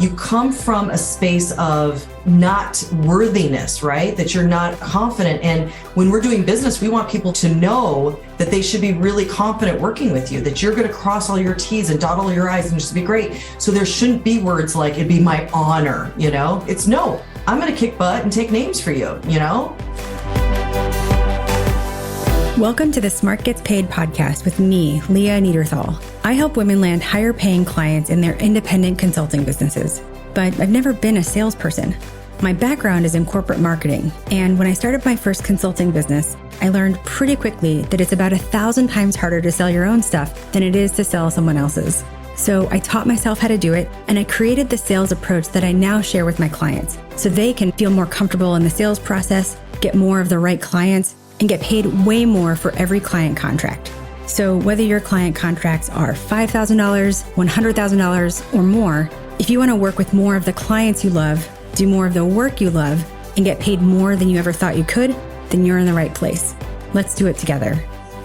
You come from a space of not worthiness, right? That you're not confident. And when we're doing business, we want people to know that they should be really confident working with you, that you're going to cross all your T's and dot all your I's and just be great. So there shouldn't be words like, it'd be my honor, It's no, I'm going to kick butt and take names for you, Welcome to the Smart Gets Paid podcast with me, Leah Niederthal. I help women land higher paying clients in their independent consulting businesses, but I've never been a salesperson. My background is in corporate marketing, and when I started my first consulting business, I learned pretty quickly that it's about 1,000 times harder to sell your own stuff than it is to sell someone else's. So I taught myself how to do it, and I created the sales approach that I now share with my clients so they can feel more comfortable in the sales process, get more of the right clients, and get paid way more for every client contract. So whether your client contracts are $5,000, $100,000, or more, if you want to work with more of the clients you love, do more of the work you love, and get paid more than you ever thought you could, then you're in the right place. Let's do it together.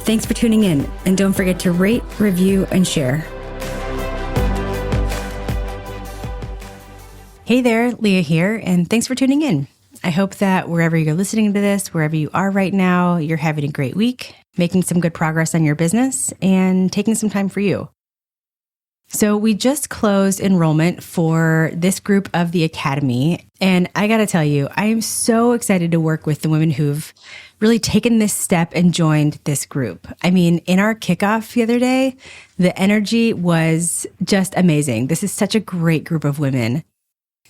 Thanks for tuning in, and don't forget to rate, review, and share. Hey there, Leah here, and thanks for tuning in. I hope that wherever you're listening to this, wherever you are right now, you're having a great week, making some good progress on your business, and taking some time for you. So we just closed enrollment for this group of the Academy, and I gotta tell you, I am so excited to work with the women who've really taken this step and joined this group. I mean, in our kickoff the other day, the energy was just amazing. This is such a great group of women.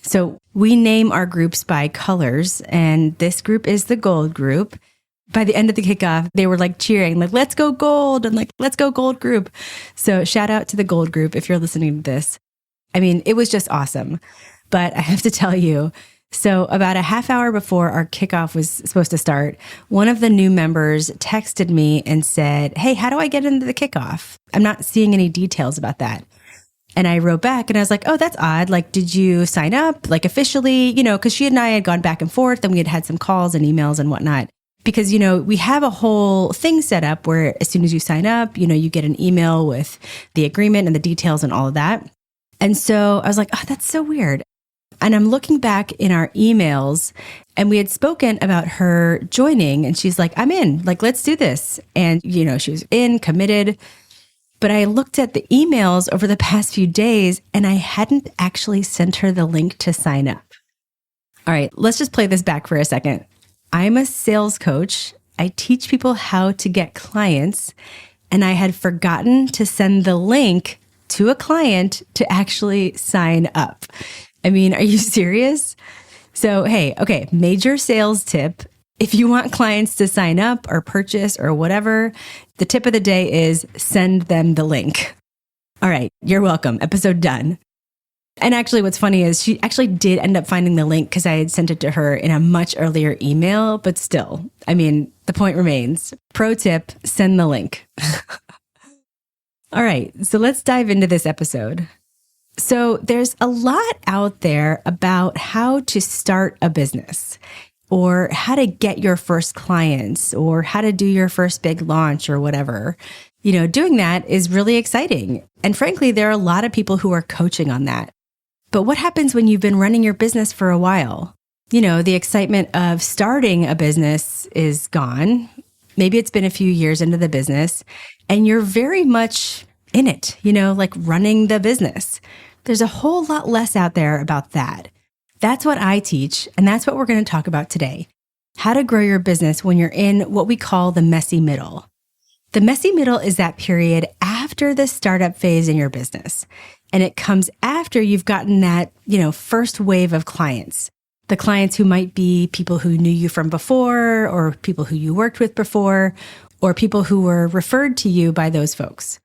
So we name our groups by colors, and this group is the gold group. By the end of the kickoff, they were like cheering, like, let's go gold, and like, let's go gold group. So shout out to the gold group if you're listening to this. I mean, it was just awesome. But I have to tell you, so about a half hour before our kickoff was supposed to start, one of the new members texted me and said, hey, how do I get into the kickoff? I'm not seeing any details about that. And I wrote back and I was like, oh, that's odd. Like, did you sign up like officially? Because she and I had gone back and forth and we had some calls and emails and whatnot. Because, we have a whole thing set up where as soon as you sign up, you get an email with the agreement and the details and all of that. And so I was like, oh, that's so weird. And I'm looking back in our emails and we had spoken about her joining and she's like, I'm in, like, let's do this. And, she was in, committed. But I looked at the emails over the past few days and I hadn't actually sent her the link to sign up. All right, let's just play this back for a second. I'm a sales coach. I teach people how to get clients, and I had forgotten to send the link to a client to actually sign up. I mean, are you serious? So, hey, okay, major sales tip. If you want clients to sign up or purchase or whatever, the tip of the day is send them the link. All right, you're welcome. Episode done. And actually, what's funny is she actually did end up finding the link because I had sent it to her in a much earlier email, but still, I mean, the point remains. Pro tip, send the link. All right, so let's dive into this episode. So there's a lot out there about how to start a business, or how to get your first clients, or how to do your first big launch or whatever. Doing that is really exciting. And frankly, there are a lot of people who are coaching on that. But what happens when you've been running your business for a while? The excitement of starting a business is gone. Maybe it's been a few years into the business and you're very much in it, like running the business. There's a whole lot less out there about that. That's what I teach, and that's what we're going to talk about today. How to grow your business when you're in what we call the messy middle. The messy middle is that period after the startup phase in your business. And it comes after you've gotten that, first wave of clients. The clients who might be people who knew you from before, or people who you worked with before, or people who were referred to you by those folks.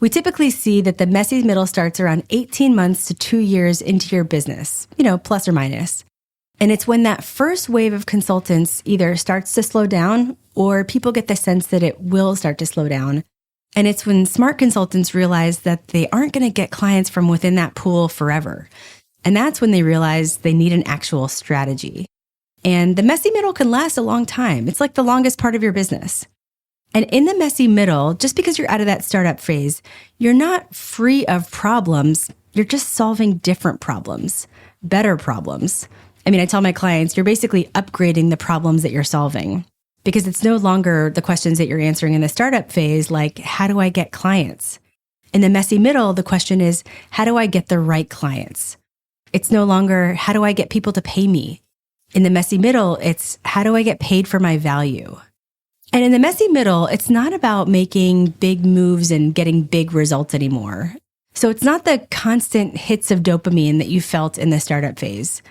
We typically see that the messy middle starts around 18 months to 2 years into your business, plus or minus. And it's when that first wave of consultants either starts to slow down or people get the sense that it will start to slow down. And it's when smart consultants realize that they aren't going to get clients from within that pool forever. And that's when they realize they need an actual strategy. And the messy middle can last a long time. It's like the longest part of your business. And in the messy middle, just because you're out of that startup phase, you're not free of problems You're just solving different problems, better problems. I mean, I tell my clients, you're basically upgrading the problems that you're solving because it's no longer the questions that you're answering in the startup phase, like, how do I get clients? In the messy middle, the question is, how do I get the right clients? It's no longer, how do I get people to pay me? In the messy middle, it's, how do I get paid for my value? And in the messy middle, it's not about making big moves and getting big results anymore. So it's not the constant hits of dopamine that you felt in the startup phase.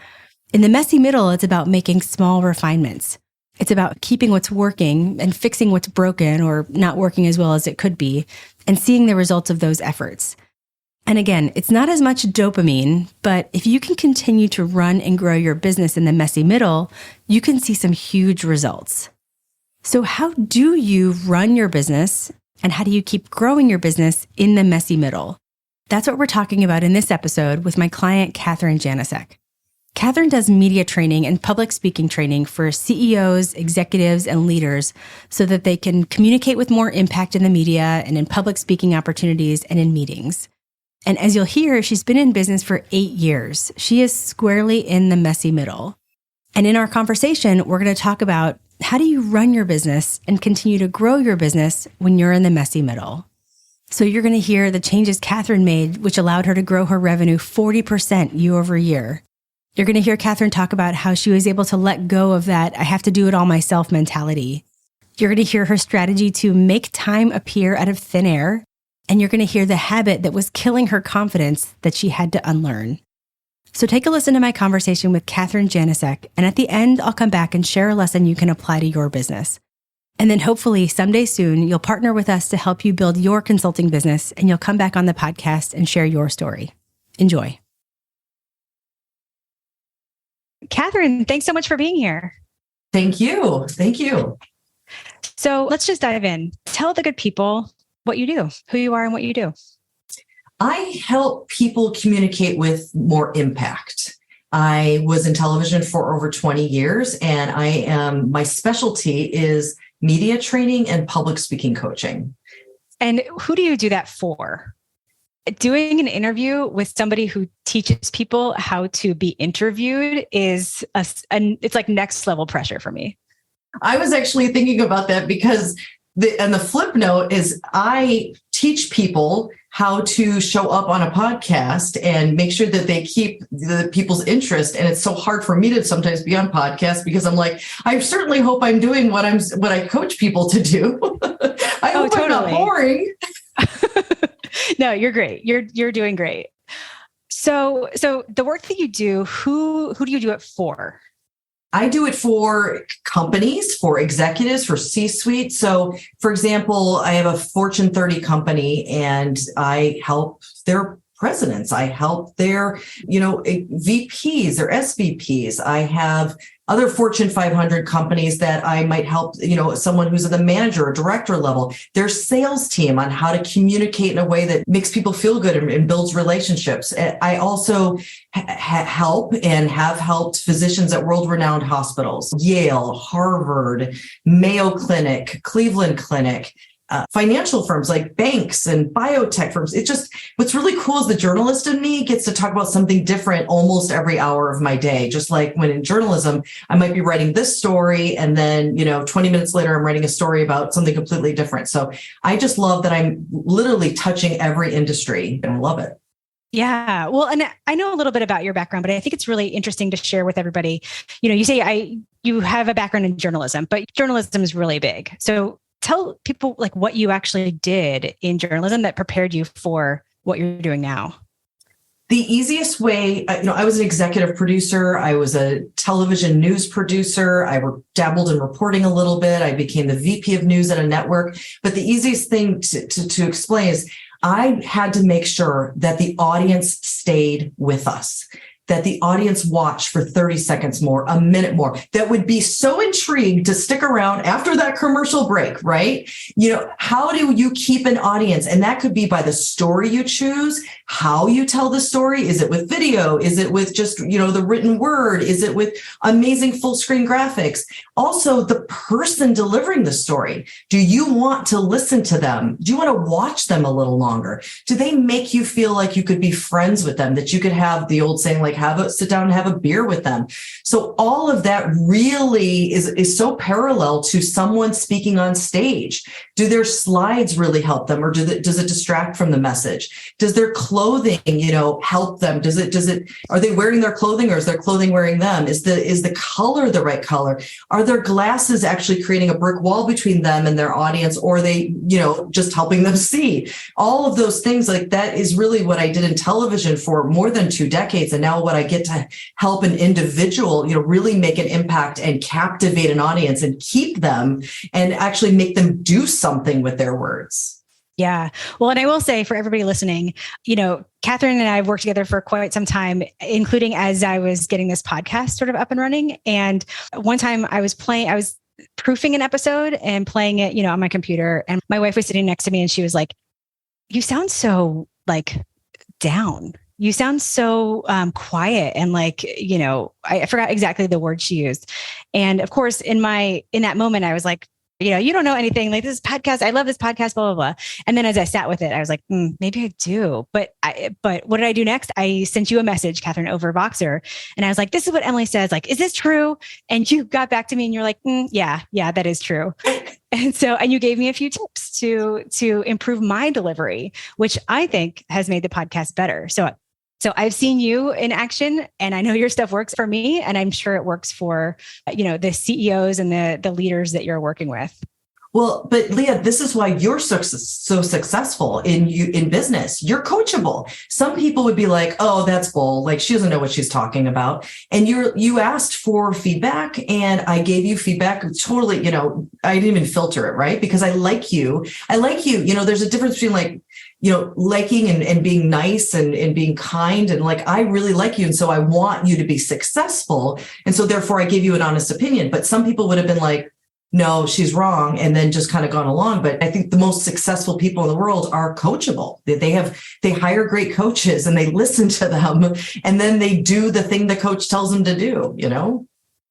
In the messy middle, it's about making small refinements. It's about keeping what's working and fixing what's broken or not working as well as it could be and seeing the results of those efforts. And again, it's not as much dopamine, but if you can continue to run and grow your business in the messy middle, you can see some huge results. So how do you run your business and how do you keep growing your business in the messy middle? That's what we're talking about in this episode with my client, Kathryn Janicek. Kathryn does media training and public speaking training for CEOs, executives, and leaders so that they can communicate with more impact in the media and in public speaking opportunities and in meetings. And as you'll hear, she's been in business for 8 years. She is squarely in the messy middle. And in our conversation, we're going to talk about how do you run your business and continue to grow your business when you're in the messy middle. So you're going to hear the changes Kathryn made, which allowed her to grow her revenue 40% year over year. You're going to hear Kathryn talk about how she was able to let go of that I have to do it all myself mentality. You're going to hear her strategy to make time appear out of thin air. And you're going to hear the habit that was killing her confidence that she had to unlearn. So take a listen to my conversation with Kathryn Janicek. And at the end, I'll come back and share a lesson you can apply to your business. And then hopefully someday soon, you'll partner with us to help you build your consulting business and you'll come back on the podcast and share your story. Enjoy. Kathryn, thanks so much for being here. Thank you. Thank you. So let's just dive in. Tell the good people what you do, who you are and what you do. I help people communicate with more impact. I was in television for over 20 years and my specialty is media training and public speaking coaching. And who do you do that for? Doing an interview with somebody who teaches people how to be interviewed is it's like next level pressure for me. I was actually thinking about that because the flip note is I teach people how to show up on a podcast and make sure that they keep the people's interest. And it's so hard for me to sometimes be on podcasts because I'm like, I certainly hope I'm doing what I coach people to do. I hope totally. I'm not boring. No, you're great. You're doing great. So the work that you do, who do you do it for? I do it for companies, for executives, for C-suite. So, for example, I have a Fortune 30 company and I help their presidents. I help their, VPs or SVPs. I have other Fortune 500 companies that I might help, someone who's at the manager or director level, their sales team on how to communicate in a way that makes people feel good and builds relationships. I also help and have helped physicians at world-renowned hospitals, Yale, Harvard, Mayo Clinic, Cleveland Clinic, financial firms like banks and biotech firms. It's just, what's really cool is the journalist in me gets to talk about something different almost every hour of my day. Just like when in journalism, I might be writing this story and then, 20 minutes later, I'm writing a story about something completely different. So I just love that I'm literally touching every industry and I love it. Yeah. Well, and I know a little bit about your background, but I think it's really interesting to share with everybody. You say you have a background in journalism, but journalism is really big. So tell people like what you actually did in journalism that prepared you for what you're doing now. The easiest way, I was an executive producer. I was a television news producer. I dabbled in reporting a little bit. I became the VP of news at a network. But the easiest thing to explain is I had to make sure that the audience stayed with us. that the audience watch for 30 seconds more, a minute more, that would be so intrigued to stick around after that commercial break, right? How do you keep an audience? And that could be by the story you choose, how you tell the story. Is it with video? Is it with just, the written word? Is it with amazing full screen graphics? Also, the person delivering the story. Do you want to listen to them? Do you want to watch them a little longer? Do they make you feel like you could be friends with them, that you could have the old saying, like sit down and have a beer with them? So all of that really is so parallel to someone speaking on stage. Do their slides really help them, or does it distract from the message? Does their clothing, help them? Are they wearing their clothing, or is their clothing wearing them? Is the color the right color? Are their glasses actually creating a brick wall between them and their audience, or are they, just helping them see? All of those things, like that is really what I did in television for more than 2 decades. And now what I get to help an individual, really make an impact and captivate an audience and keep them and actually make them do something with their words. Yeah. Well, and I will say for everybody listening, Kathryn and I have worked together for quite some time, including as I was getting this podcast sort of up and running. And one time I was proofing an episode and playing it, on my computer. And my wife was sitting next to me and she was like, "You sound so down. You sound so quiet." And I forgot exactly the word she used. And of course, in that moment, I was like, you don't know anything. Like, this podcast, I love this podcast, blah, blah, blah. And then as I sat with it, I was like, maybe I do. But what did I do next? I sent you a message, Kathryn, over Voxer. And I was like, this is what Emily says. Like, is this true? And you got back to me and you're like, yeah, that is true. And you gave me a few tips to improve my delivery, which I think has made the podcast better. So I've seen you in action, and I know your stuff works for me, and I'm sure it works for, the CEOs and the leaders that you're working with. Well, but Leah, this is why you're so successful in business. You're coachable. Some people would be like, "Oh, that's bull. Like, she doesn't know what she's talking about." And you asked for feedback, and I gave you feedback. Totally, I didn't even filter it, right? Because I like you. There's a difference between liking and being nice and being kind. And I really like you. And so I want you to be successful. And so therefore I give you an honest opinion. But some people would have been like, "No, she's wrong," and then just kind of gone along. But I think the most successful people in the world are coachable. They hire great coaches and they listen to them, and then they do the thing the coach tells them to do,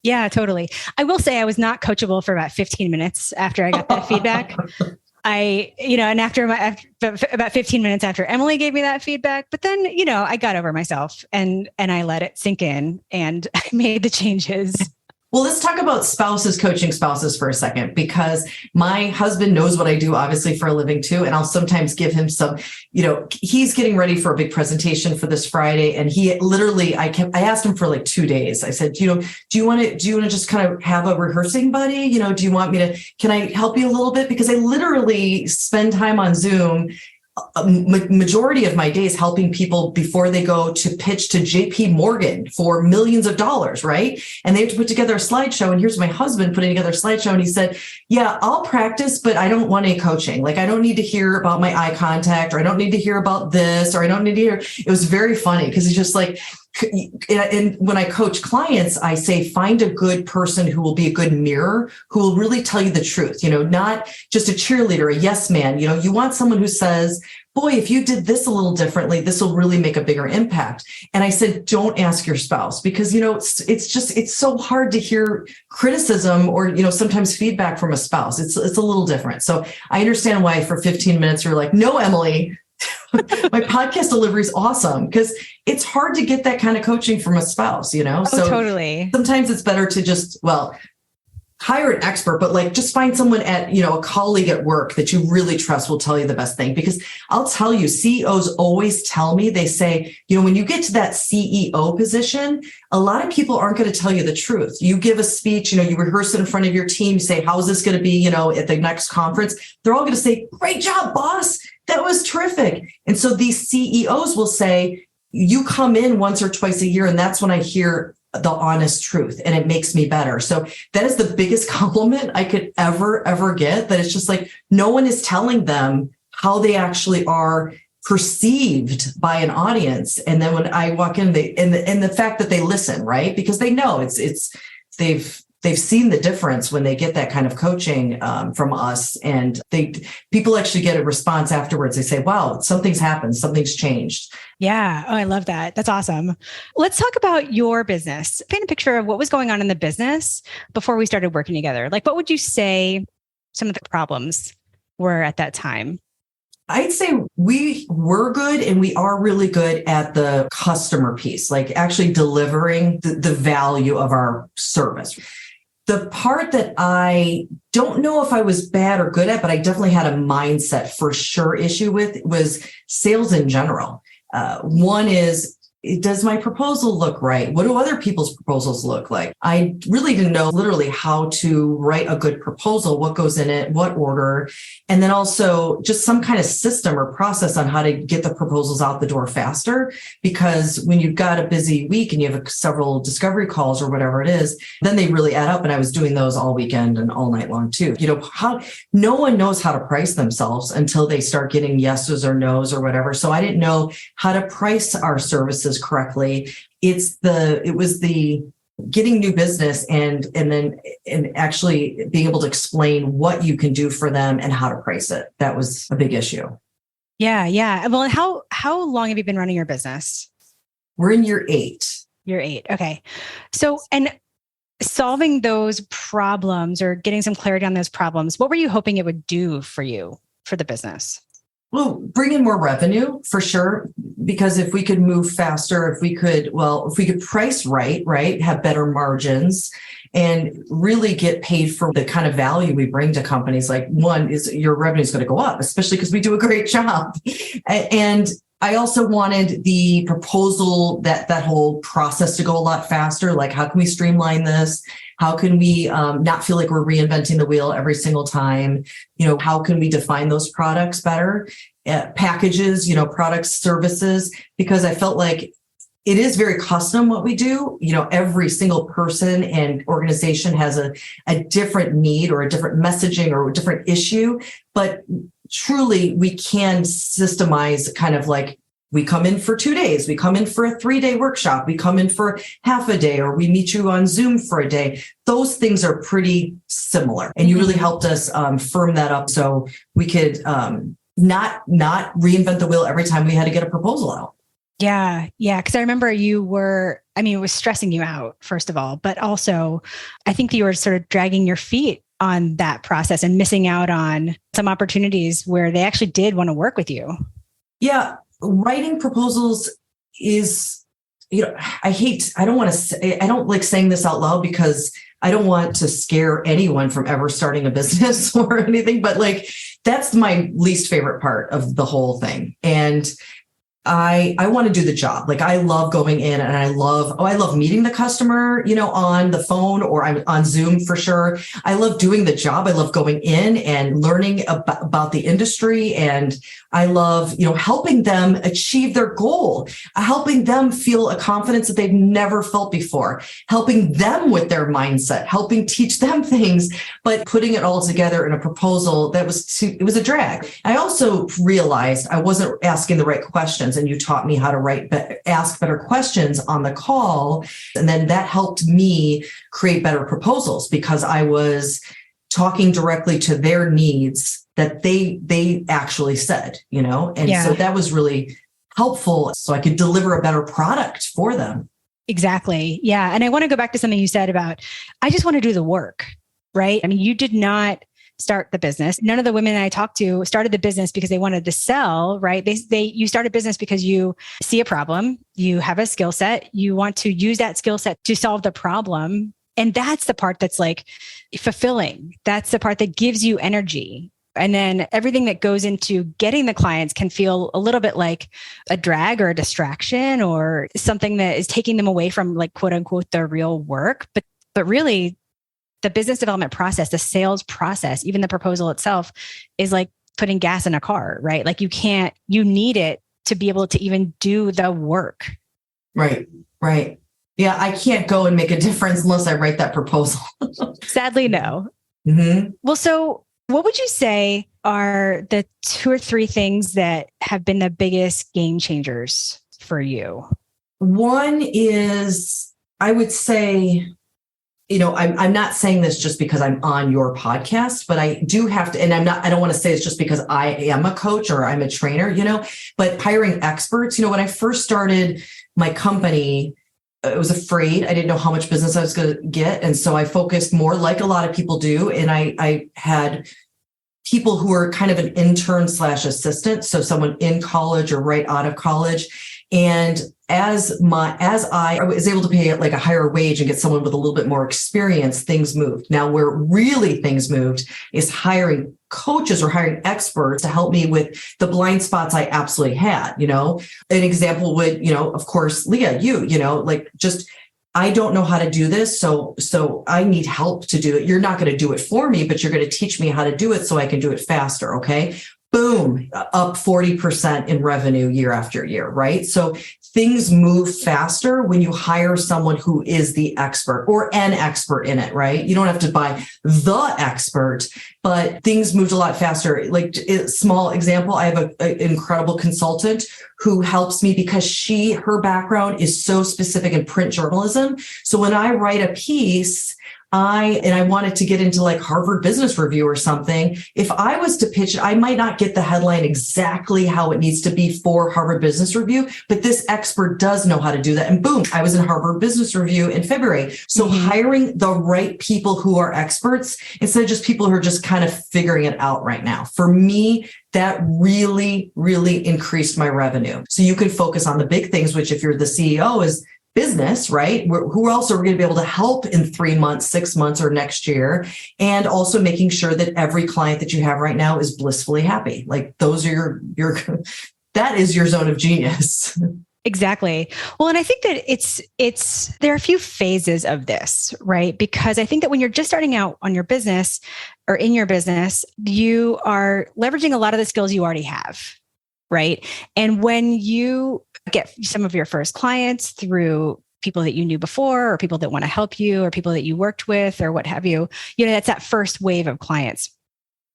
Yeah, totally. I will say I was not coachable for about 15 minutes after I got that feedback. And after about 15 minutes after Emily gave me that feedback, but then, I got over myself and I let it sink in and I made the changes. Well, let's talk about coaching spouses for a second, because my husband knows what I do, obviously, for a living too. And I'll sometimes give him some, he's getting ready for a big presentation for this Friday. And he literally, I asked him for 2 days. I said, do you want to just kind of have a rehearsing buddy? Do you want can I help you a little bit? Because I literally spend time on Zoom, a majority of my days helping people before they go to pitch to JP Morgan for millions of dollars, right? And they have to put together a slideshow. And here's my husband putting together a slideshow. And he said, "Yeah, I'll practice, but I don't want any coaching. I don't need to hear about my eye contact, or I don't need to hear about this, or I don't need to hear." It was very funny because he's just like, and when I coach clients, I say, find a good person who will be a good mirror, who will really tell you the truth, not just a cheerleader, a yes man. You want someone who says, "Boy, if you did this a little differently, this will really make a bigger impact." And I said, don't ask your spouse, because, it's so hard to hear criticism or, sometimes feedback from a spouse. It's a little different. So I understand why for 15 minutes, you're like, "No, Emily, my podcast delivery is awesome," because it's hard to get that kind of coaching from a spouse, Oh, so totally. Sometimes it's better to just, hire an expert, but just find someone at, a colleague at work that you really trust will tell you the best thing. Because I'll tell you, CEOs always tell me, they say, when you get to that CEO position, a lot of people aren't going to tell you the truth. You give a speech, you rehearse it in front of your team, you say, "How's this going to be, at the next conference?" They're all going to say, "Great job, boss. That was terrific." And so these CEOs will say, "You come in once or twice a year, and that's when I hear the honest truth, and it makes me better." So that is the biggest compliment I could ever get, that it's just no one is telling them how they actually are perceived by an audience. And then when I walk in, and the fact that they listen, right? Because they know they've seen the difference when they get that kind of coaching from us, and people actually get a response afterwards. They say, wow, something's happened, something's changed. Yeah. Oh, I love that. That's awesome. Let's talk about your business. Paint a picture of what was going on in the business before we started working together. Like, what would you say some of the problems were at that time? I'd say we were good, and we are really good at the customer piece, like actually delivering the value of our service. The part that I don't know if I was bad or good at, but I definitely had a mindset for sure issue with, was sales in general. One is, does my proposal look right? What do other people's proposals look like? I really didn't know literally how to write a good proposal, what goes in it, what order, and then also just some kind of system or process on how to get the proposals out the door faster. Because when you've got a busy week and you have several discovery calls or whatever it is, then they really add up. And I was doing those all weekend and all night long too. No one knows how to price themselves until they start getting yeses or nos or whatever. So I didn't know how to price our services correctly. It was the getting new business and actually being able to explain what you can do for them and how to price it. That was a big issue. Yeah. Yeah. Well, how long have you been running your business? We're in year 8. Year 8. Okay. So, and solving those problems or getting some clarity on those problems, what were you hoping it would do for you, for the business? Well, bring in more revenue for sure, because if we could move faster, if we could price right, have better margins and really get paid for the kind of value we bring to companies. Like, one is your revenue is going to go up, especially because we do a great job. And I also wanted the proposal, that whole process to go a lot faster. Like, how can we streamline this? How can we not feel like we're reinventing the wheel every single time? How can we define those products better? Packages, products, services, because I felt like it is very custom what we do. Every single person and organization has a different need or a different messaging or a different issue, but truly we can systemize kind of like, we come in for 2 days, we come in for a 3-day workshop, we come in for half a day, or we meet you on Zoom for a day. Those things are pretty similar. And you really helped us firm that up so we could not reinvent the wheel every time we had to get a proposal out. Yeah. Yeah. Because I remember it was stressing you out, first of all, but also I think that you were sort of dragging your feet on that process and missing out on some opportunities where they actually did want to work with you. Yeah. Writing proposals is, I don't like saying this out loud because I don't want to scare anyone from ever starting a business or anything, but like, that's my least favorite part of the whole thing. And I want to do the job. Like, I love going in and I love meeting the customer, on the phone or I'm on Zoom for sure. I love doing the job. I love going in and learning about the industry. And I love, helping them achieve their goal, helping them feel a confidence that they've never felt before, helping them with their mindset, helping teach them things, but putting it all together in a proposal it was a drag. I also realized I wasn't asking the right questions. And you taught me how to ask better questions on the call. And then that helped me create better proposals because I was talking directly to their needs that they actually said, and so that was really helpful. So I could deliver a better product for them. Exactly. Yeah. And I want to go back to something you said about, I just want to do the work, right? I mean, you did not start the business. None of the women I talked to started the business because they wanted to sell, right? You start a business because you see a problem, you have a skill set, you want to use that skill set to solve the problem. And that's the part that's like fulfilling. That's the part that gives you energy. And then everything that goes into getting the clients can feel a little bit like a drag or a distraction or something that is taking them away from, like, quote unquote, their real work. But really, the business development process, the sales process, even the proposal itself is like putting gas in a car, right? Like, you need it to be able to even do the work. Right. Yeah. I can't go and make a difference unless I write that proposal. Sadly, no. Mm-hmm. Well, so What would you say are the 2 or 3 things that have been the biggest game changers for you? One is, I would say, I'm not saying this just because I'm on your podcast, but I do have to, and I don't want to say it's just because I am a coach or I'm a trainer, but hiring experts, when I first started my company, I was afraid. I didn't know how much business I was going to get. And so I focused more like a lot of people do. And I had people who are kind of an intern / assistant. So someone in college or right out of college. And as I was able to pay like a higher wage and get someone with a little bit more experience, things moved. Now, where really things moved is hiring coaches or hiring experts to help me with the blind spots I absolutely had. An example would, of course, Leah, I don't know how to do this. So I need help to do it. You're not going to do it for me, but you're going to teach me how to do it so I can do it faster. Okay. Boom, up 40% in revenue year after year, right? So things move faster when you hire someone who is the expert or an expert in it, right? You don't have to buy the expert, but things moved a lot faster. Like a small example, I have an incredible consultant who helps me because her background is so specific in print journalism. So when I write a piece, I wanted to get into like Harvard Business Review or something. If I was to pitch it, I might not get the headline exactly how it needs to be for Harvard Business Review, but this expert does know how to do that. And boom, I was in Harvard Business Review in February. So hiring the right people who are experts instead of just people who are just kind of figuring it out right now. For me, that really, really increased my revenue. So you can focus on the big things, which if you're the CEO is business, right? Who else are we going to be able to help in 3 months, 6 months, or next year? And also making sure that every client that you have right now is blissfully happy. Like those are that is your zone of genius. Exactly. Well, and I think that there are a few phases of this, right? Because I think that when you're just starting out on your business or in your business, you are leveraging a lot of the skills you already have, right? And when you get some of your first clients through people that you knew before or people that want to help you or people that you worked with or what have you, that's that first wave of clients.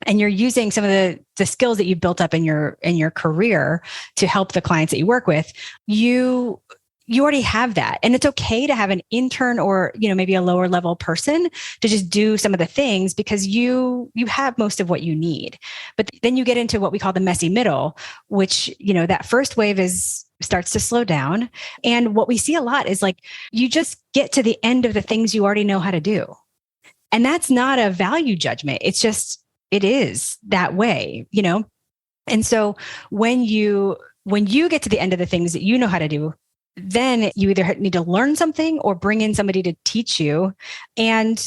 And you're using some of the skills that you've built up in your career to help the clients that you work with. You already have that. And it's okay to have an intern or, maybe a lower level person to just do some of the things because you have most of what you need. But then you get into what we call the messy middle, which, that first wave starts to slow down. And what we see a lot is like, you just get to the end of the things you already know how to do. And that's not a value judgment. It's just, it is that way, And so when you get to the end of the things that you know how to do, then you either need to learn something or bring in somebody to teach you. And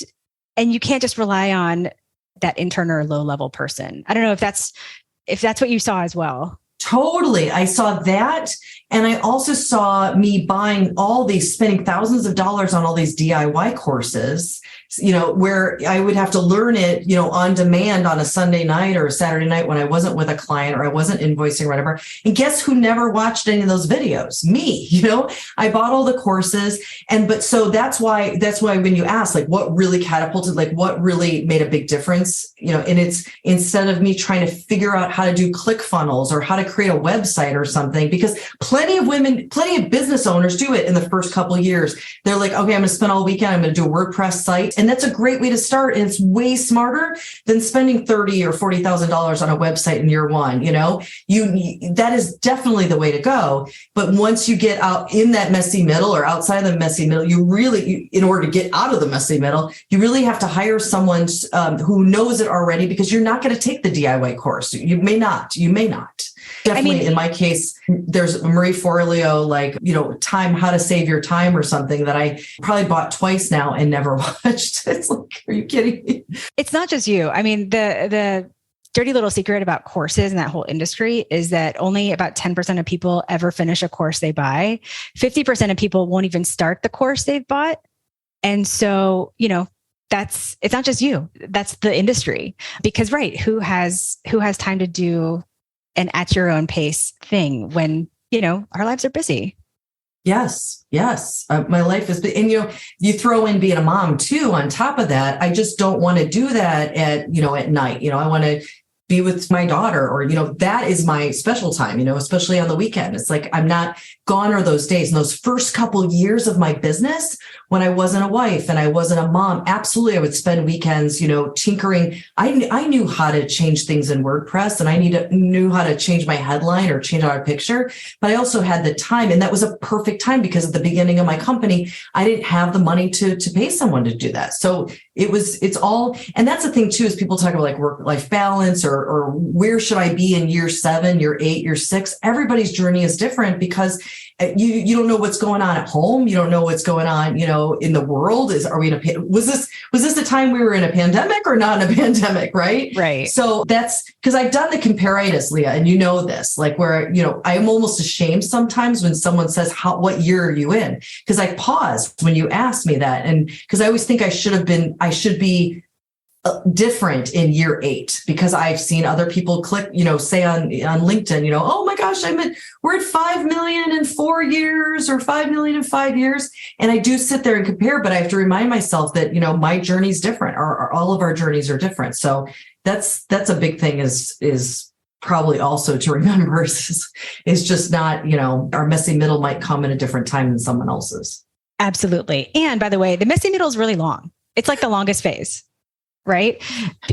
you can't just rely on that intern or low level person. I don't know if that's what you saw as well. Totally. I saw that. And I also saw me spending thousands of dollars on all these DIY courses, where I would have to learn it, on demand on a Sunday night or a Saturday night when I wasn't with a client or I wasn't invoicing or whatever. And guess who never watched any of those videos? Me, I bought all the courses. So that's why when you ask, like, what really catapulted, like what really made a big difference, and it's instead of me trying to figure out how to do ClickFunnels or how to create a website or something, because plenty of business owners do it in the first couple of years. They're like, okay, I'm going to spend all weekend. I'm going to do a WordPress site. And that's a great way to start. And it's way smarter than spending $30,000 or $40,000 on a website in year one. That is definitely the way to go. But once you get out in that messy middle or outside of the messy middle, in order to get out of the messy middle, you really have to hire someone who knows it already, because you're not going to take the DIY course. You may not. Definitely, in my case, there's Marie Forleo, how to save your time or something that I probably bought twice now and never watched. It's like, are you kidding me? It's not just you. I mean, the dirty little secret about courses in that whole industry is that only about 10% of people ever finish a course they buy. 50% of people won't even start the course they've bought. And so, it's not just you, that's the industry. Because who has time to do an at your own pace thing when, our lives are busy? Yes. Yes. My life has been, and you throw in being a mom too, on top of that. I just don't want to do that at night. I want to be with my daughter, or, that is my special time, especially on the weekend. It's like, I'm not gone are those days. And those first couple years of my business, when I wasn't a wife and I wasn't a mom, absolutely, I would spend weekends, tinkering. I knew how to change things in WordPress, and I knew how to change my headline or change our picture, but I also had the time. And that was a perfect time, because at the beginning of my company, I didn't have the money to pay someone to do that. So it's all, and that's the thing too, is people talk about like work-life balance, or where should I be in year 7, year 8, year 6. Everybody's journey is different, because you don't know what's going on at home. You don't know what's going on, in the world. Was this the time we were in a pandemic or not in a pandemic? Right. Right. So that's because I've done the comparitis, Leah, and this, like where, I'm almost ashamed sometimes when someone says, what year are you in? Because I pause when you ask me that. And because I always think I should be different in year 8, because I've seen other people click, say on LinkedIn, oh my gosh, we're at 5 million in 4 years, or 5 million in 5 years. And I do sit there and compare, but I have to remind myself that, my journey's different, or all of our journeys are different. So that's a big thing is probably also to remember is just not, our messy middle might come at a different time than someone else's. Absolutely. And by the way, the messy middle is really long. It's like the longest phase. Right?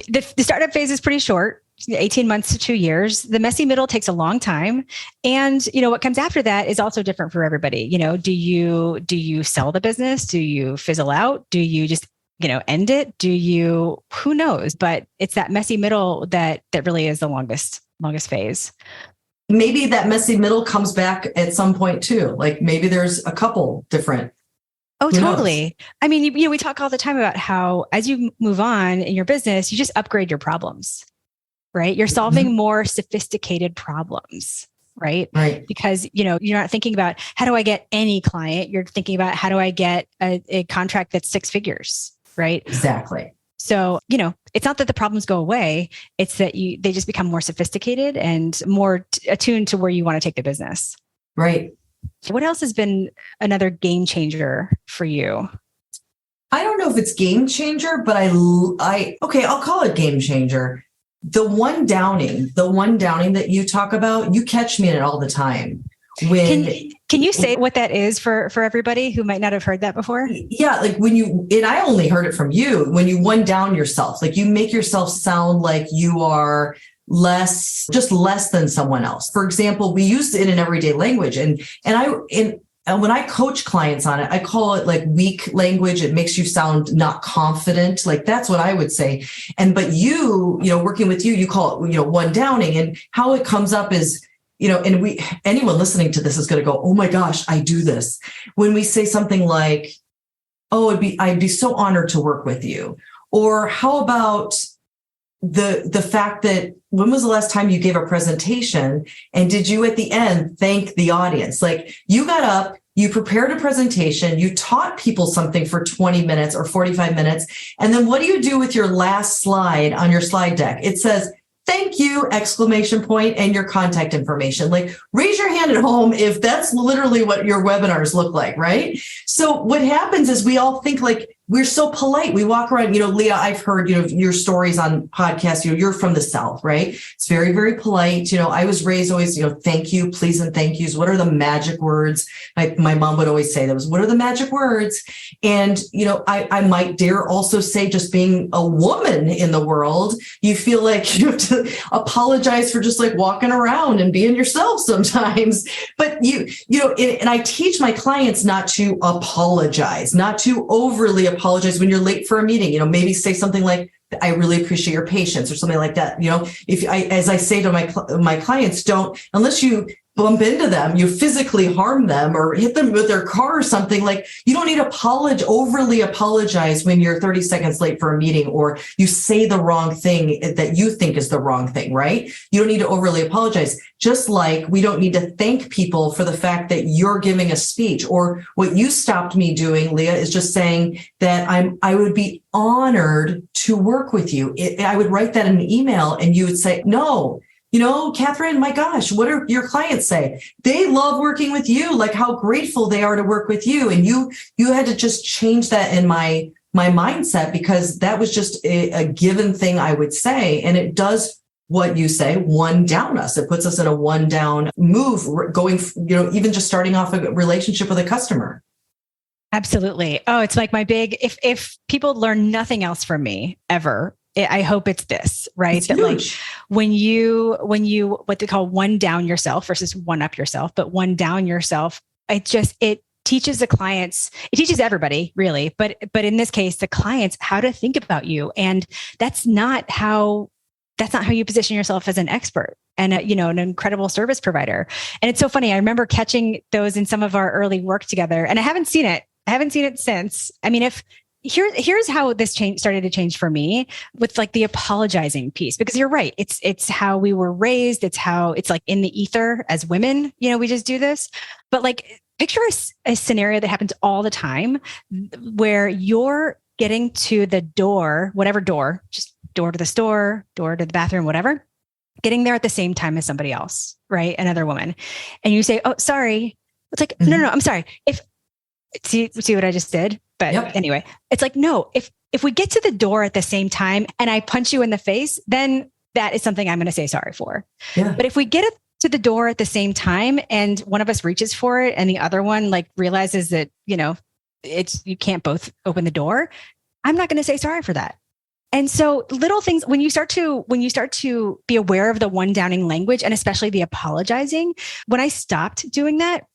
The startup phase is pretty short, 18 months to 2 years. The messy middle takes a long time. And, what comes after that is also different for everybody. Do you sell the business? Do you fizzle out? Do you just, end it? Who knows? But it's that messy middle that really is the longest phase. Maybe that messy middle comes back at some point too. Like maybe there's a couple different. Oh, totally. I mean, we talk all the time about how as you move on in your business, you just upgrade your problems, right? You're solving more sophisticated problems, right? Right. Because, you're not thinking about how do I get any client? You're thinking about how do I get a contract that's 6 figures, right? Exactly. So, it's not that the problems go away. It's that they just become more sophisticated and more attuned to where you want to take the business. Right. What else has been another game changer for you? I don't know if it's game changer, but I'll call it game changer. The one downing that you talk about, you catch me in it all the time. Can you say what that is for everybody who might not have heard that before? Yeah. Like and I only heard it from you, when you one down yourself, like you make yourself sound like you are less than someone else. For example, we use it in everyday language, and when I coach clients on it, I call it like weak language. It makes you sound not confident. Like that's what I would say. But working with you call it, one downing, and how it comes up is, and anyone listening to this is going to go, oh my gosh, I do this. When we say something like, oh, I'd be so honored to work with you. Or how about the fact that when was the last time you gave a presentation, and did you at the end thank the audience? Like you got up, you prepared a presentation, you taught people something for 20 minutes or 45 minutes. And then what do you do with your last slide on your slide deck? It says, thank you, ! And your contact information. Like raise your hand at home if that's literally what your webinars look like, right? So what happens is we all think like we're so polite. We walk around, Leah, I've heard, your stories on podcasts, you're from the South, right? It's very, very polite. I was raised always, thank you, please, and thank yous. What are the magic words? My mom would always say those, what are the magic words? And, I might dare also say, just being a woman in the world, you feel like you have to apologize for just like walking around and being yourself sometimes. But and I teach my clients not to apologize, not to overly apologize when you're late for a meeting. Maybe say something like, I really appreciate your patience, or something like that. As I say to my clients, don't, unless you bump into them, you physically harm them or hit them with their car or something, like you don't need to overly apologize when you're 30 seconds late for a meeting, or you say the wrong thing that you think is the wrong thing, right? You don't need to overly apologize. Just like we don't need to thank people for the fact that you're giving a speech. Or what you stopped me doing, Leah, is just saying that I would be honored to work with you. I would write that in an email, and you would say, no, Kathryn, my gosh, what do your clients say? They love working with you, like how grateful they are to work with you. And you had to just change that in my mindset, because that was just a given thing I would say. And it does what you say, one down us. It puts us in a one down move going, even just starting off a relationship with a customer. Absolutely. Oh, it's like my big, if people learn nothing else from me ever, I hope it's this, right? It's that huge. Like when you, what they call one down yourself versus one up yourself, but one down yourself, it teaches the clients, it teaches everybody really, but in this case, the clients, how to think about you. And that's not how you position yourself as an expert and an incredible service provider. And it's so funny. I remember catching those in some of our early work together, and I haven't seen it since. I mean, here's how this started to change for me with like the apologizing piece, because you're right. It's how we were raised. It's how it's like in the ether as women, we just do this, but like picture a scenario that happens all the time where you're getting to the door, whatever door, just door to the store, door to the bathroom, whatever, getting there at the same time as somebody else, right? Another woman. And you say, oh, sorry. It's like, no, I'm sorry. See what I just did? But Anyway, it's like, no, if we get to the door at the same time and I punch you in the face, then that is something I'm going to say sorry for. Yeah. But if we get to the door at the same time and one of us reaches for it and the other one like realizes that, you can't both open the door, I'm not going to say sorry for that. And so little things, when you start to be aware of the one downing language and especially the apologizing, when I stopped doing that,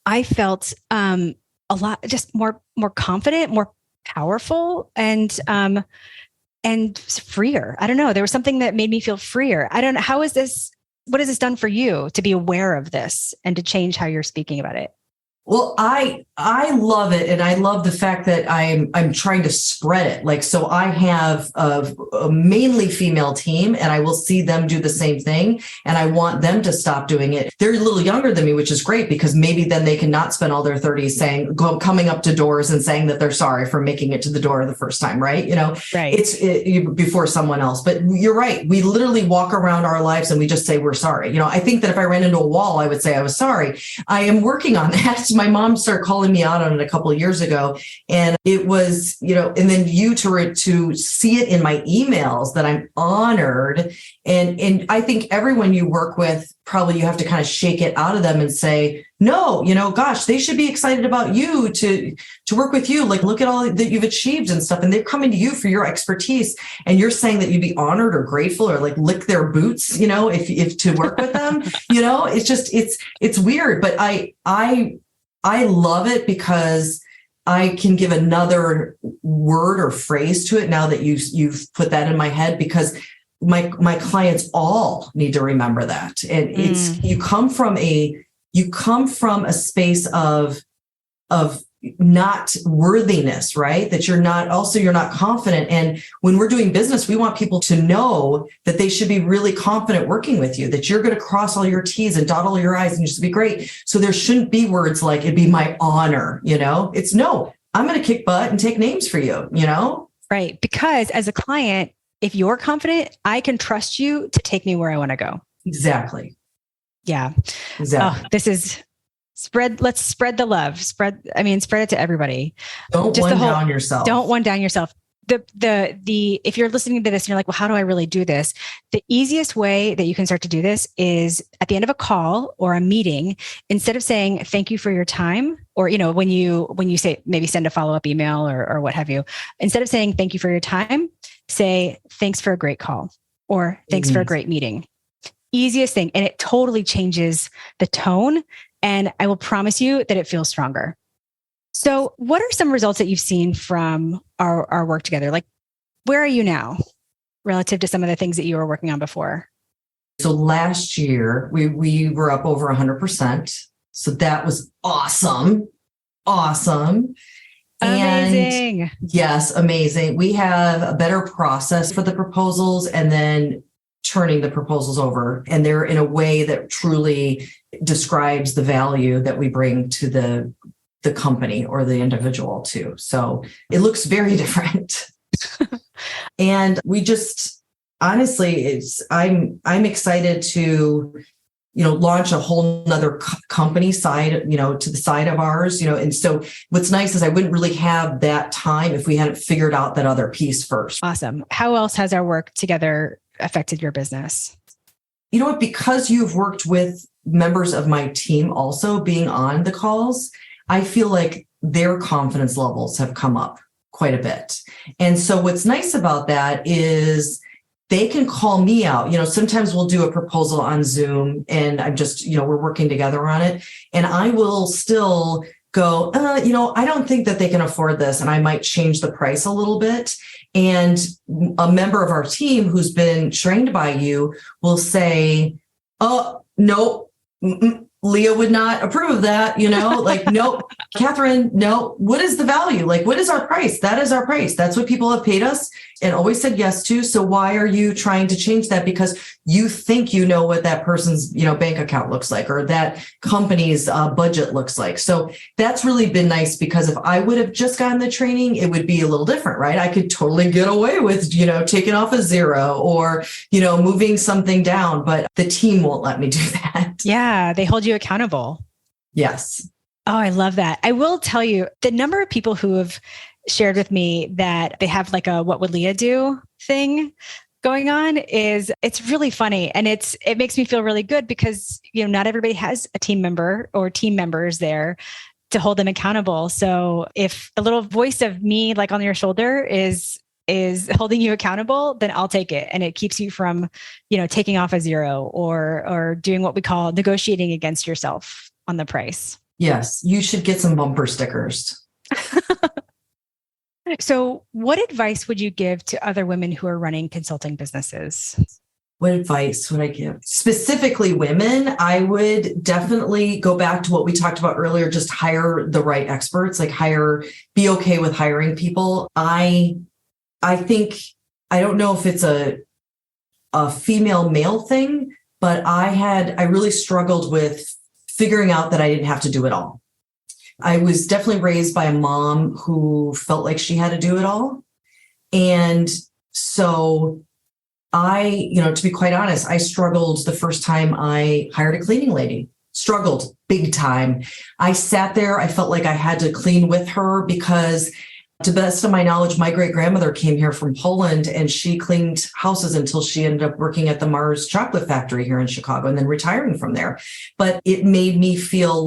I felt a lot just more confident, more powerful, and freer. I don't know. There was something that made me feel freer. I don't know. What has this done for you to be aware of this and to change how you're speaking about it? Well, I love it. And I love the fact that I'm trying to spread it. Like, so I have a mainly female team and I will see them do the same thing. And I want them to stop doing it. They're a little younger than me, which is great because maybe then they can not spend all their 30s coming up to doors and saying that they're sorry for making it to the door the first time. Right. Right. Before someone else, but you're right. We literally walk around our lives and we just say, we're sorry. I think that if I ran into a wall, I would say I was sorry. I am working on that. My mom started calling me out on it a couple of years ago. And it was, and then to see it in my emails that I'm honored. And I think everyone you work with, probably you have to kind of shake it out of them and say, no, gosh, they should be excited about you to work with you. Like, look at all that you've achieved and stuff. And they're coming to you for your expertise. And you're saying that you'd be honored or grateful or like lick their boots, if to work with them, it's just, it's weird. But I love it because I can give another word or phrase to it now that you've put that in my head, because my clients all need to remember that. And it's, you come from a space of not worthiness, right? That you're not confident. And when we're doing business, we want people to know that they should be really confident working with you, that you're going to cross all your T's and dot all your I's and just be great. So there shouldn't be words like it'd be my honor, it's no, I'm going to kick butt and take names for you, Right. Because as a client, if you're confident, I can trust you to take me where I want to go. Exactly. Yeah. Exactly. Oh, this is let's spread the love. Spread it to everybody. Don't one down yourself. Don't one down yourself. If you're listening to this and you're like, well, how do I really do this? The easiest way that you can start to do this is at the end of a call or a meeting, instead of saying, thank you for your time, or, when you say, maybe send a follow-up email or what have you, instead of saying, thank you for your time, say, thanks for a great call or thanks for a great meeting. Easiest thing. And it totally changes the tone. And I will promise you that it feels stronger. So what are some results that you've seen from our work together? Like, where are you now relative to some of the things that you were working on before? So last year we were up over 100%. So that was awesome. Awesome. Amazing. And yes, amazing. We have a better process for the proposals and then turning the proposals over. And they're in a way that truly describes the value that we bring to the company or the individual too. So it looks very different. And honestly, I'm excited to, launch a whole nother company side, to the side of ours, and so what's nice is I wouldn't really have that time if we hadn't figured out that other piece first. Awesome. How else has our work together affected your business? You know what, because you've worked with members of my team also being on the calls, I feel like their confidence levels have come up quite a bit. And so what's nice about that is they can call me out. Sometimes we'll do a proposal on Zoom and I'm just, we're working together on it. And I will still go, I don't think that they can afford this. And I might change the price a little bit. And a member of our team who's been trained by you will say, oh, no, Leah would not approve of that, like, nope, Kathryn, no, what is the value? Like, what is our price? That is our price. That's what people have paid us and always said yes to. So why are you trying to change that? Because you think you know what that person's, bank account looks like or that company's budget looks like. So that's really been nice because if I would have just gotten the training, it would be a little different, right? I could totally get away with, taking off a zero or, moving something down, but the team won't let me do that. Yeah, they hold you accountable. Yes. Oh, I love that. I will tell you the number of people who have shared with me that they have like a what would Leah do thing going on it's really funny. And it makes me feel really good because, not everybody has a team member or team members there to hold them accountable. So if a little voice of me like on your shoulder is holding you accountable, then I'll take it. And it keeps you from, taking off a zero or doing what we call negotiating against yourself on the price. Yes. You should get some bumper stickers. So what advice would you give to other women who are running consulting businesses? What advice would I give? Specifically women, I would definitely go back to what we talked about earlier, just hire the right experts, be okay with hiring people. I think, I don't know if it's a female male thing, but I really struggled with figuring out that I didn't have to do it all. I was definitely raised by a mom who felt like she had to do it all. And so to be quite honest, I struggled the first time I hired a cleaning lady. Struggled big time. I sat there, I felt like I had to clean with her because to the best of my knowledge, my great-grandmother came here from Poland and she cleaned houses until she ended up working at the Mars chocolate factory here in Chicago and then retiring from there. But it made me feel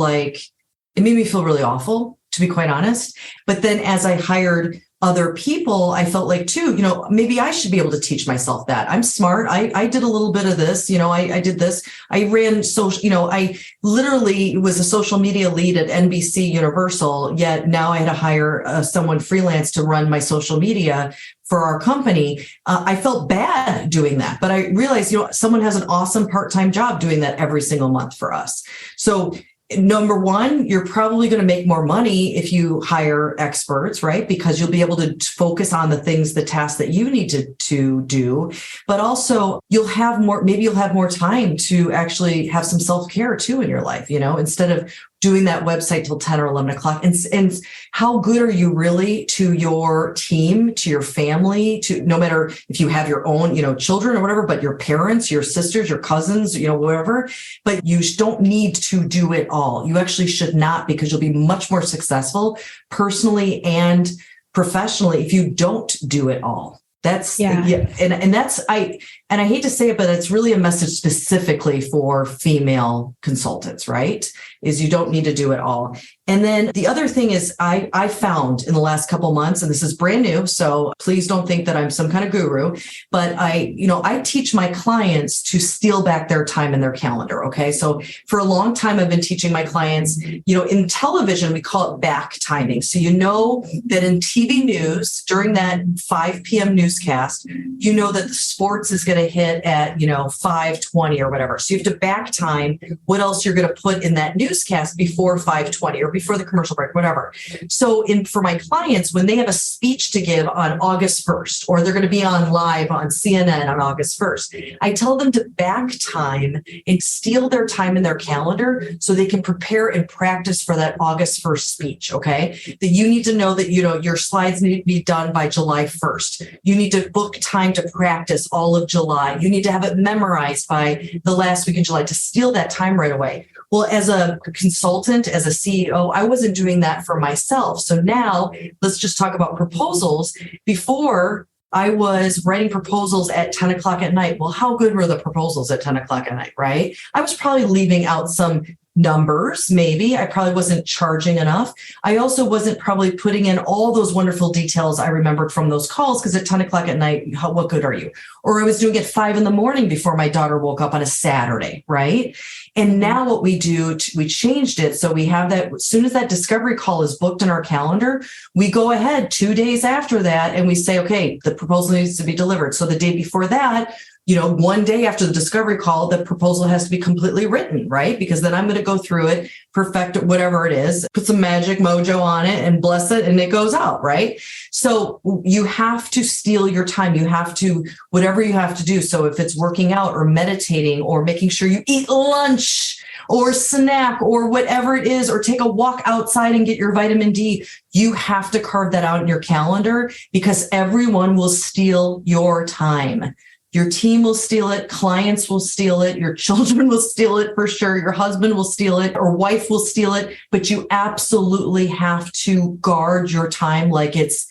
really awful, to be quite honest. But then as I hired other people, I felt like too, maybe I should be able to teach myself that. I'm smart. I did a little bit of this, I did this. I ran social, I literally was a social media lead at NBC Universal, yet now I had to hire someone freelance to run my social media for our company. I felt bad doing that, but I realized, someone has an awesome part-time job doing that every single month for us. So number one, you're probably going to make more money if you hire experts, right? Because you'll be able to focus on the tasks that you need to do, but also you'll have more time to actually have some self-care too in your life, instead of doing that website till 10 or 11 o'clock. And how good are you really to your team, to your family, to no matter if you have your own, children or whatever, but your parents, your sisters, your cousins, whatever, but you don't need to do it all. You actually should not, because you'll be much more successful personally and professionally if you don't do it all. That's and that's I hate to say it, but it's really a message specifically for female consultants, right? Is you don't need to do it all. And then the other thing is I found in the last couple of months, and this is brand new, so please don't think that I'm some kind of guru, but I teach my clients to steal back their time in their calendar. Okay. So for a long time, I've been teaching my clients, in television, we call it back timing. So that in TV news during that 5 p.m. newscast, that the sports is going to hit at, 5:20 or whatever. So you have to back time what else you're going to put in that newscast before 5:20 or before the commercial break, whatever. So for my clients, when they have a speech to give on August 1st, or they're going to be on live on CNN on August 1st, I tell them to back time and steal their time in their calendar so they can prepare and practice for that August 1st speech. Okay. That you need to know that, your slides need to be done by July 1st. You need to book time to practice all of July. You need to have it memorized by the last week in July to steal that time right away. Well, as a consultant, as a CEO, I wasn't doing that for myself. So now let's just talk about proposals. Before, I was writing proposals at 10 o'clock at night. Well, how good were the proposals at 10 o'clock at night, right? I was probably leaving out some numbers, maybe. I probably wasn't charging enough. I also wasn't probably putting in all those wonderful details I remembered from those calls, because at 10 o'clock at night, what good are you? Or I was doing it 5 a.m. before my daughter woke up on a Saturday, right? And now what we do, we changed it. So we have that, as soon as that discovery call is booked in our calendar, we go ahead 2 days after that and we say, okay, the proposal needs to be delivered. So the day before that, 1 day after the discovery call, the proposal has to be completely written, right? Because then I'm going to go through it, perfect it, whatever it is, put some magic mojo on it and bless it, and it goes out, right? So you have to steal your time. You have to, whatever you have to do. So if it's working out or meditating or making sure you eat lunch or snack or whatever it is, or take a walk outside and get your vitamin D, you have to carve that out in your calendar, because everyone will steal your time. Your team will steal it. Clients will steal it. Your children will steal it for sure. Your husband will steal it, or wife will steal it. But you absolutely have to guard your time like it's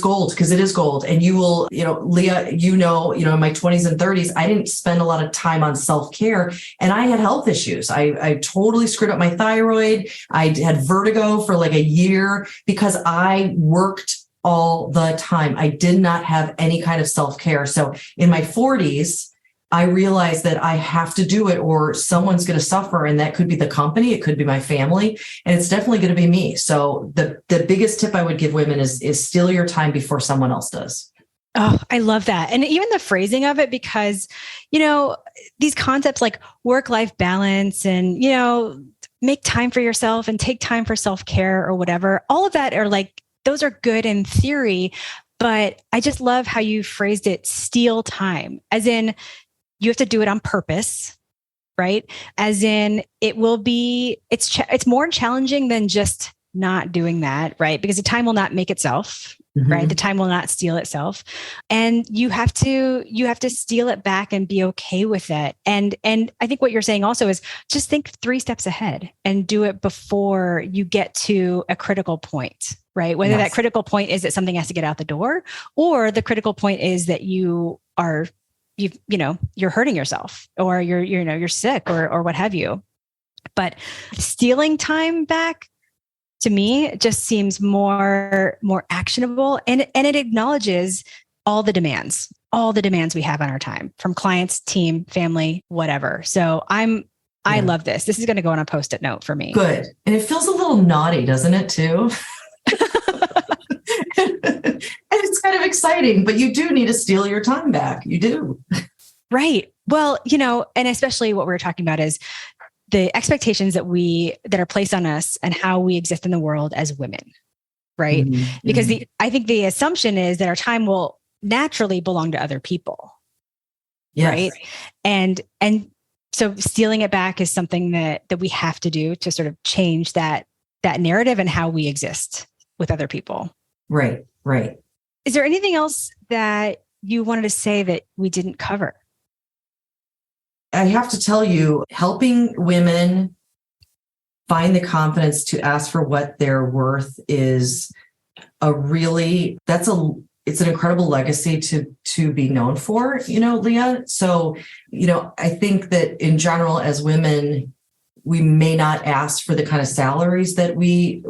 gold, because it is gold. And you will, Leah, in my 20s and 30s, I didn't spend a lot of time on self-care, and I had health issues. I totally screwed up my thyroid. I had vertigo for like a year because I worked all the time. I did not have any kind of self-care. So in my 40s, I realized that I have to do it or someone's going to suffer. And that could be the company. It could be my family. And it's definitely going to be me. So the biggest tip I would give women is steal your time before someone else does. Oh, I love that. And even the phrasing of it, because, these concepts like work-life balance and, make time for yourself and take time for self-care or whatever, all of that are like, those are good in theory, but I just love how you phrased it, steal time, as in you have to do it on purpose, right? As in it's more challenging than just not doing that, right? Because the time will not make itself, right? The time will not steal itself. And you have to steal it back and be okay with it. And I think what you're saying also is just think 3 steps ahead and do it before you get to a critical point, right? Whether that critical point is that something has to get out the door, or the critical point is that you're hurting yourself, or you're sick, or what have you. But stealing time back, to me, just seems more actionable, and it acknowledges all the demands we have on our time from clients, team, family, whatever. So I love this. This is going to go on a Post-it note for me. Good. And it feels a little naughty, doesn't it too? And it's kind of exciting, but you do need to steal your time back. You do. Right. Well, and especially what we were talking about is the expectations that are placed on us and how we exist in the world as women, right? Mm-hmm. Because I think the assumption is that our time will naturally belong to other people, right? And so stealing it back is something that we have to do to sort of change that narrative and how we exist with other people. Right. Is there anything else that you wanted to say that we didn't cover? I have to tell you, helping women find the confidence to ask for what they're worth is it's an incredible legacy to be known for, Leah. So, I think that in general, as women, we may not ask for the kind of salaries that we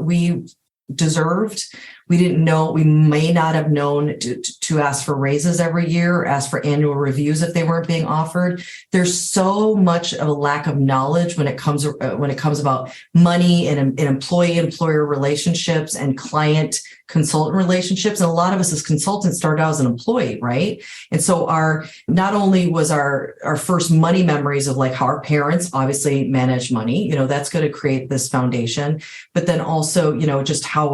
deserved. We didn't know, we may not have known to ask for raises every year or ask for annual reviews if they weren't being offered. There's so much of a lack of knowledge when it comes about money and employee-employer relationships and client-consultant relationships. And a lot of us as consultants started out as an employee, right? And so not only was our first money memories of like how our parents obviously manage money, that's going to create this foundation, but then also, just how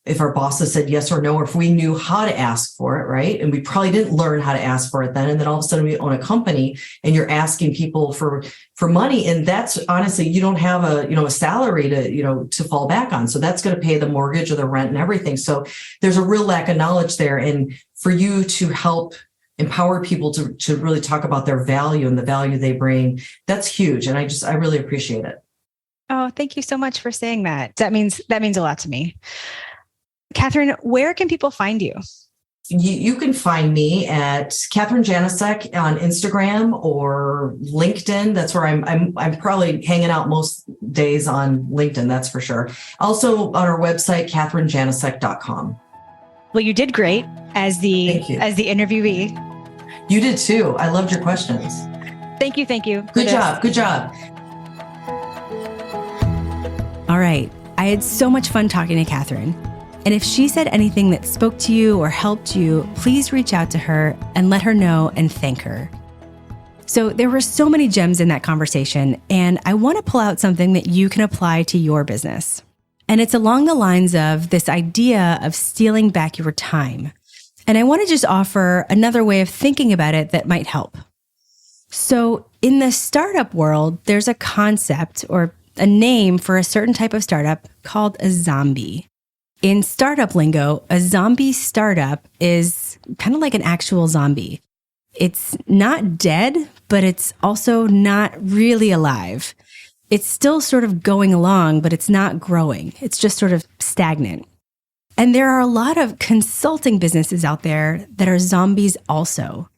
if our bosses said yes or no, or if we knew how to ask for it, right? And we probably didn't learn how to ask for it then. And then all of a sudden we own a company and you're asking people for money. And that's honestly, you don't have a salary to fall back on. So that's going to pay the mortgage or the rent and everything. So there's a real lack of knowledge there. And for you to help empower people to really talk about their value and the value they bring, that's huge. And I really appreciate it. Oh, thank you so much for saying that. That means a lot to me. Kathryn, where can people find you? You can find me at Kathryn Janicek on Instagram or LinkedIn. That's where I'm probably hanging out most days on LinkedIn. That's for sure. Also on our website, KathrynJanicek.com. Well, you did great as the interviewee. You did too. I loved your questions. Thank you. Good job. All right. I had so much fun talking to Kathryn. And if she said anything that spoke to you or helped you, please reach out to her and let her know and thank her. So there were so many gems in that conversation, and I want to pull out something that you can apply to your business. And it's along the lines of this idea of stealing back your time. And I want to just offer another way of thinking about it that might help. So in the startup world, there's a concept or a name for a certain type of startup called a zombie. In startup lingo, a zombie startup is kind of like an actual zombie. It's not dead, but it's also not really alive. It's still sort of going along, but it's not growing. It's just sort of stagnant. And there are a lot of consulting businesses out there that are zombies also.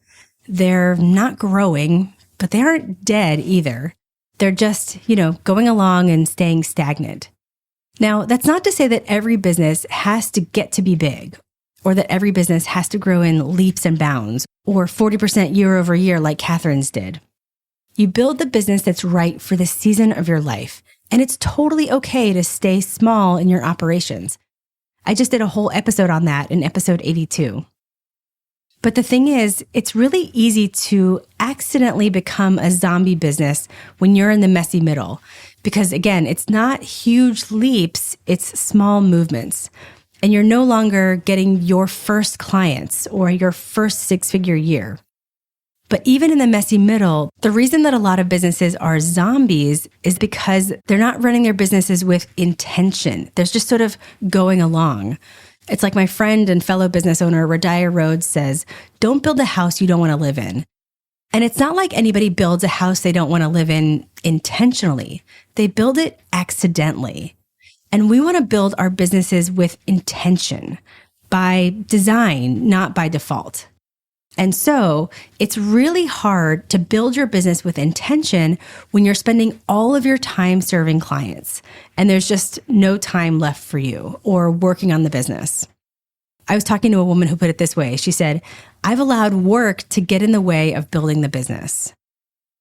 They're not growing, but they aren't dead either. They're just, going along and staying stagnant. Now, that's not to say that every business has to get to be big, or that every business has to grow in leaps and bounds, or 40% year over year like Kathryn's did. You build the business that's right for the season of your life, and it's totally okay to stay small in your operations. I just did a whole episode on that in episode 82. But the thing is, it's really easy to accidentally become a zombie business when you're in the messy middle. Because again, it's not huge leaps, it's small movements. And you're no longer getting your first clients or your first six-figure year. But even in the messy middle, the reason that a lot of businesses are zombies is because they're not running their businesses with intention. They're just sort of going along. It's like my friend and fellow business owner, Radiah Rhodes says, don't build a house you don't want to live in. And it's not like anybody builds a house they don't want to live in intentionally. They build it accidentally. And we want to build our businesses with intention, by design, not by default. And so it's really hard to build your business with intention when you're spending all of your time serving clients and there's just no time left for you or working on the business. I was talking to a woman who put it this way. She said, I've allowed work to get in the way of building the business.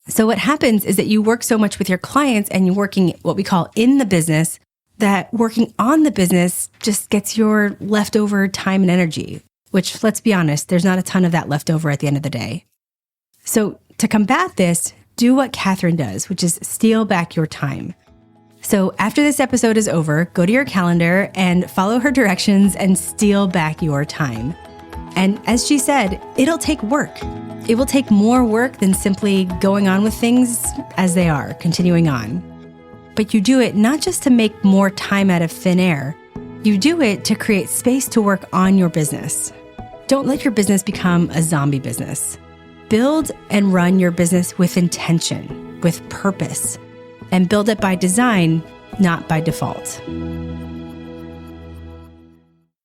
So what happens is that you work so much with your clients and you're working what we call in the business, that working on the business just gets your leftover time and energy, which, let's be honest, there's not a ton of that left over at the end of the day. So to combat this, do what Kathryn does, which is steal back your time. So after this episode is over, go to your calendar and follow her directions and steal back your time. And as she said, it'll take work. It will take more work than simply going on with things as they are, continuing on. But you do it not just to make more time out of thin air. You do it to create space to work on your business. Don't let your business become a zombie business. Build and run your business with intention, with purpose, and build it by design, not by default.